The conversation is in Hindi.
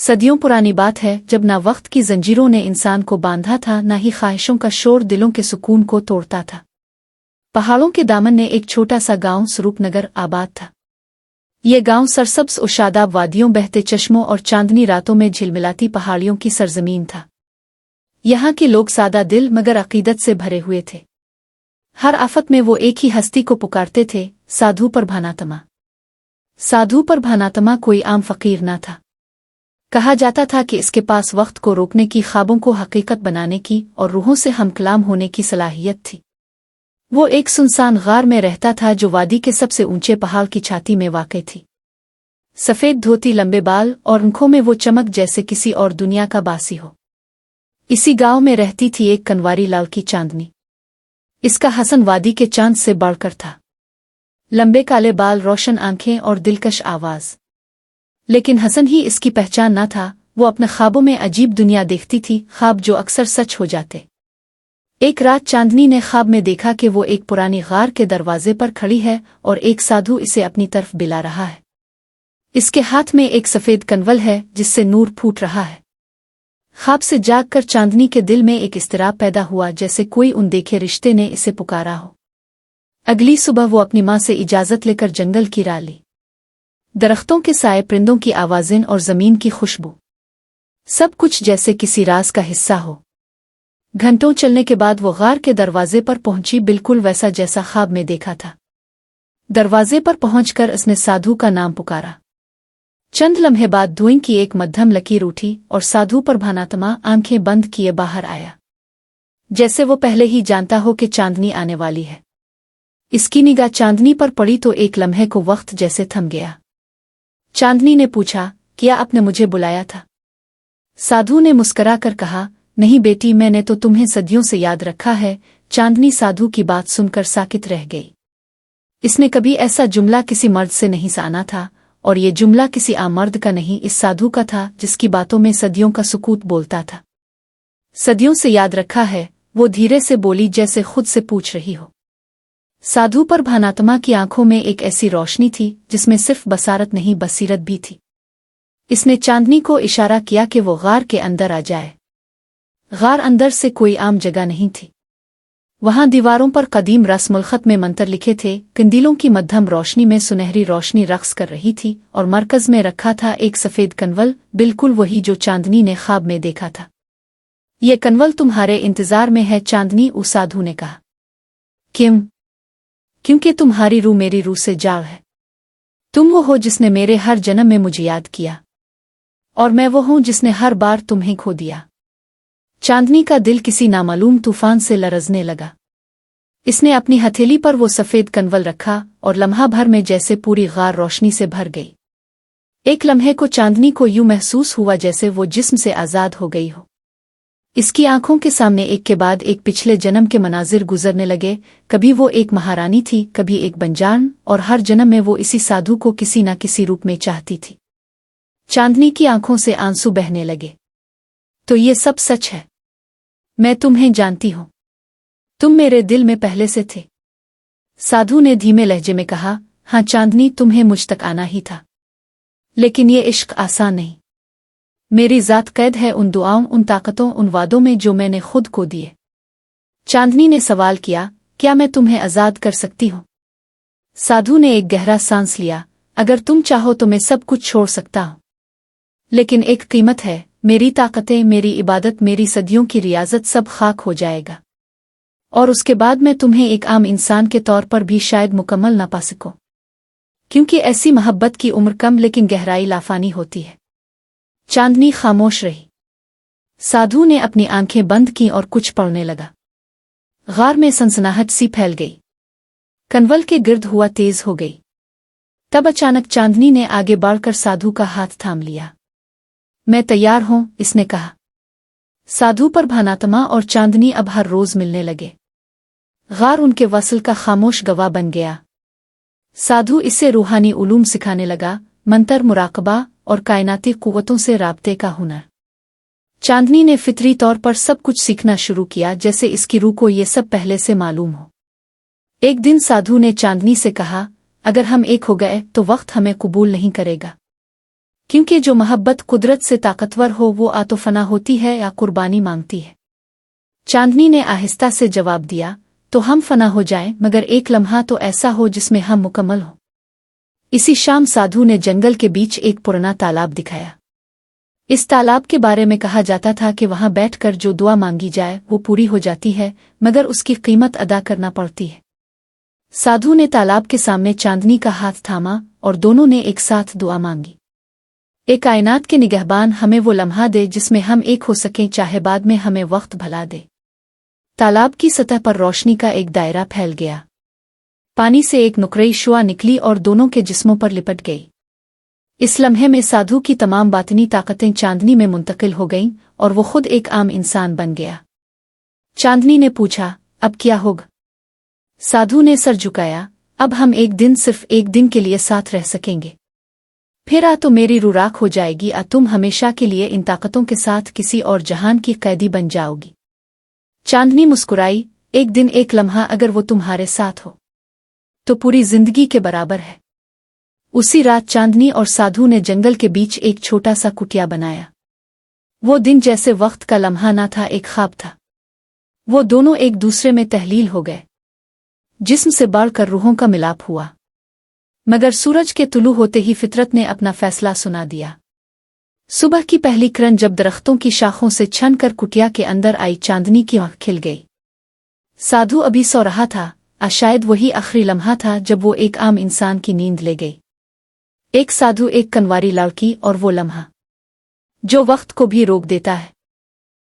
सदियों पुरानी बात है जब ना वक्त की जंजीरों ने इंसान को बांधा था, ना ही ख्वाहिशों का शोर दिलों के सुकून को तोड़ता था। पहाड़ों के दामन में एक छोटा सा गांव स्वरूपनगर आबाद था। ये गांव सरसब्ज और शादाब वादियों, बहते चश्मों और चांदनी रातों में झिलमिलाती पहाड़ियों की सरजमीन था। यहाँ के लोग सादा दिल मगर अकीदत से भरे हुए थे। हर आफत में वो एक ही हस्ती को पुकारते थे, साधु पर भानातमा। साधु पर भानातमा कोई आम फकीर न था। कहा जाता था कि इसके पास वक्त को रोकने की, ख्वाबों को हकीकत बनाने की और रूहों से हमकलाम होने की सलाहियत थी। वो एक सुनसान गार में रहता था जो वादी के सबसे ऊंचे पहाड़ की छाती में वाक़ थी। सफ़ेद धोती, लंबे बाल और आंखों में वो चमक जैसे किसी और दुनिया का बासी हो। इसी गांव में रहती थी एक कनवारी लाल की चांदनी। इसका हसन वादी के चांद से बढ़कर था। लंबे काले बाल, रोशन आंखें और दिलकश आवाज़। लेकिन हसन ही इसकी पहचान न था। वो अपने ख्वाबों में अजीब दुनिया देखती थी, ख्वाब जो अक्सर सच हो जाते। एक रात चांदनी ने ख्वाब में देखा कि वो एक पुरानी गार के दरवाजे पर खड़ी है और एक साधु इसे अपनी तरफ बुला रहा है। इसके हाथ में एक सफ़ेद कनवल है जिससे नूर फूट रहा है। ख्वाब से जागकर चांदनी के दिल में एक इस्तराब पैदा हुआ, जैसे कोई अनदेखे रिश्ते ने इसे पुकारा हो। अगली सुबह वो अपनी माँ से इजाज़त लेकर जंगल की राह ली। दरख्तों के साए, परिंदों की आवाज़ें और ज़मीन की खुशबू, सब कुछ जैसे किसी राज का हिस्सा हो। घंटों चलने के बाद वो गार के दरवाजे पर पहुंची, बिल्कुल वैसा जैसा ख्वाब में देखा था। दरवाजे पर पहुंचकर उसने साधु का नाम पुकारा। चंद लम्हे बाद धुएं की एक मध्यम लकीर उठी और साधु पर भानातमा आंखें बंद किए बाहर आया, जैसे वो पहले ही जानता हो कि चांदनी आने वाली है। इसकी निगाह चांदनी पर पड़ी तो एक लम्हे को वक्त जैसे थम गया। चांदनी ने पूछा, क्या आपने मुझे बुलाया था? साधु ने मुस्करा कर कहा, नहीं बेटी, मैंने तो तुम्हें सदियों से याद रखा है। चांदनी साधु की बात सुनकर साकित रह गई। इसने कभी ऐसा जुमला किसी मर्द से नहीं सुना था, और ये जुमला किसी आम मर्द का नहीं, इस साधु का था जिसकी बातों में सदियों का सुकूत बोलता था। सदियों से याद रखा है, वो धीरे से बोली जैसे खुद से पूछ रही हो। साधु पर भानातमा की आंखों में एक ऐसी रोशनी थी जिसमें सिर्फ बसारत नहीं, बसीरत भी थी। इसने चांदनी को इशारा किया कि वो गार के अंदर आ जाए। गार अंदर से कोई आम जगह नहीं थी। वहां दीवारों पर कदीम रस्मुल खत में मंत्र लिखे थे। कंदीलों की मध्यम रोशनी में सुनहरी रोशनी रक्स कर रही थी और मरकज में रखा था एक सफ़ेद कनवल, बिल्कुल वही जो चांदनी ने ख्वाब में देखा था। ये कनवल तुम्हारे इंतजार में है, चांदनी उस साधु ने कहा। क्यों? क्योंकि तुम्हारी रूह मेरी रूह से जाग है। तुम वो हो जिसने मेरे हर जन्म में मुझे याद किया, और मैं वो हूं जिसने हर बार तुम्हें खो दिया। चांदनी का दिल किसी नामालूम तूफान से लरजने लगा। इसने अपनी हथेली पर वो सफ़ेद कनवल रखा और लम्हा भर में जैसे पूरी गार रोशनी से भर गई। एक लम्हे को चांदनी को यूं महसूस हुआ जैसे वो जिस्म से आज़ाद हो गई हो। इसकी आंखों के सामने एक के बाद एक पिछले जन्म के मनाजिर गुजरने लगे। कभी वो एक महारानी थी, कभी एक बंजान, और हर जन्म में वो इसी साधु को किसी न किसी रूप में चाहती थी। चांदनी की आंखों से आंसू बहने लगे। तो ये सब सच है? मैं तुम्हें जानती हूँ, तुम मेरे दिल में पहले से थे। साधु ने धीमे लहजे में कहा, हाँ चांदनी, तुम्हें मुझ तक आना ही था। लेकिन ये इश्क आसान नहीं। मेरी ज़ात कैद है उन दुआओं, उन ताकतों, उन वादों में जो मैंने खुद को दिए। चांदनी ने सवाल किया, क्या मैं तुम्हें आज़ाद कर सकती हूँ? साधु ने एक गहरा सांस लिया, अगर तुम चाहो तो मैं सब कुछ छोड़ सकता हूँ, लेकिन एक कीमत है। मेरी ताकतें, मेरी इबादत, मेरी सदियों की रियाजत, सब खाक हो जाएगा। और उसके बाद मैं तुम्हें एक आम इंसान के तौर पर भी शायद मुकम्मल ना पा सकूं, क्योंकि ऐसी मोहब्बत की उम्र कम लेकिन गहराई लाफानी होती है। चांदनी खामोश रही। साधु ने अपनी आंखें बंद की और कुछ पढ़ने लगा। गार में सनसनाहट सी फैल गई। कनवल के गिर्द हुआ तेज हो गई। तब अचानक चांदनी ने आगे बढ़कर साधु का हाथ थाम लिया। मैं तैयार हूं, इसने कहा। साधु पर भानातमा और चांदनी अब हर रोज मिलने लगे। गार उनके वसल का खामोश गवाह बन गया। साधु इसे रूहानी उलूम सिखाने लगा, मंतर, मुराकबा और कायनाती कुव्वतों से राब्ते का हुनर। चांदनी ने फितरी तौर पर सब कुछ सीखना शुरू किया, जैसे इसकी रूह को ये सब पहले से मालूम हो। एक दिन साधु ने चांदनी से कहा, अगर हम एक हो गए तो वक्त हमें कबूल नहीं करेगा, क्योंकि जो मोहब्बत कुदरत से ताकतवर हो वो आतोफना होती है या कुर्बानी मांगती है। चांदनी ने आहिस्ता से जवाब दिया, तो हम फना हो जाएं, मगर एक लम्हा तो ऐसा हो जिसमें हम मुकम्मल हों। इसी शाम साधु ने जंगल के बीच एक पुराना तालाब दिखाया। इस तालाब के बारे में कहा जाता था कि वहां बैठकर जो दुआ मांगी जाए वो पूरी हो जाती है, मगर उसकी कीमत अदा करना पड़ती है। साधु ने तालाब के सामने चांदनी का हाथ थामा और दोनों ने एक साथ दुआ मांगी। एक कायनात के निगहबान, हमें वो लम्हा दे जिसमें हम एक हो सकें, चाहे बाद में हमें वक्त भला दे। तालाब की सतह पर रोशनी का एक दायरा फैल गया। पानी से एक नुकरई शुआ निकली और दोनों के जिस्मों पर लिपट गई। इस लम्हे में साधु की तमाम बातिनी ताकतें चांदनी में मुंतकिल हो गईं और वो खुद एक आम इंसान बन गया। चांदनी ने पूछा, अब क्या होगा? साधु ने सर झुकाया, अब हम एक दिन, सिर्फ एक दिन के लिए साथ रह सकेंगे। फिर आ तो मेरी रूह राख हो जाएगी, आ तुम हमेशा के लिए इन ताकतों के साथ किसी और जहान की कैदी बन जाओगी। चांदनी मुस्कुराई, एक दिन, एक लम्हा अगर वो तुम्हारे साथ हो तो पूरी जिंदगी के बराबर है। उसी रात चांदनी और साधु ने जंगल के बीच एक छोटा सा कुटिया बनाया। वो दिन जैसे वक्त का लम्हा ना था, एक ख्वाब था। वो दोनों एक दूसरे में तहलील हो गए। जिस्म से बढ़कर रूहों का मिलाप हुआ। मगर सूरज के तुलू होते ही फितरत ने अपना फैसला सुना दिया। सुबह की पहली किरण जब दरख्तों की शाखों से छन कर कुटिया के अंदर आई, चांदनी की आंख खिल गई। साधु अभी सो रहा था, शायद वही आखिरी लम्हा था जब वो एक आम इंसान की नींद ले गई। एक साधु, एक कनवारी लड़की, और वो लम्हा जो वक्त को भी रोक देता है।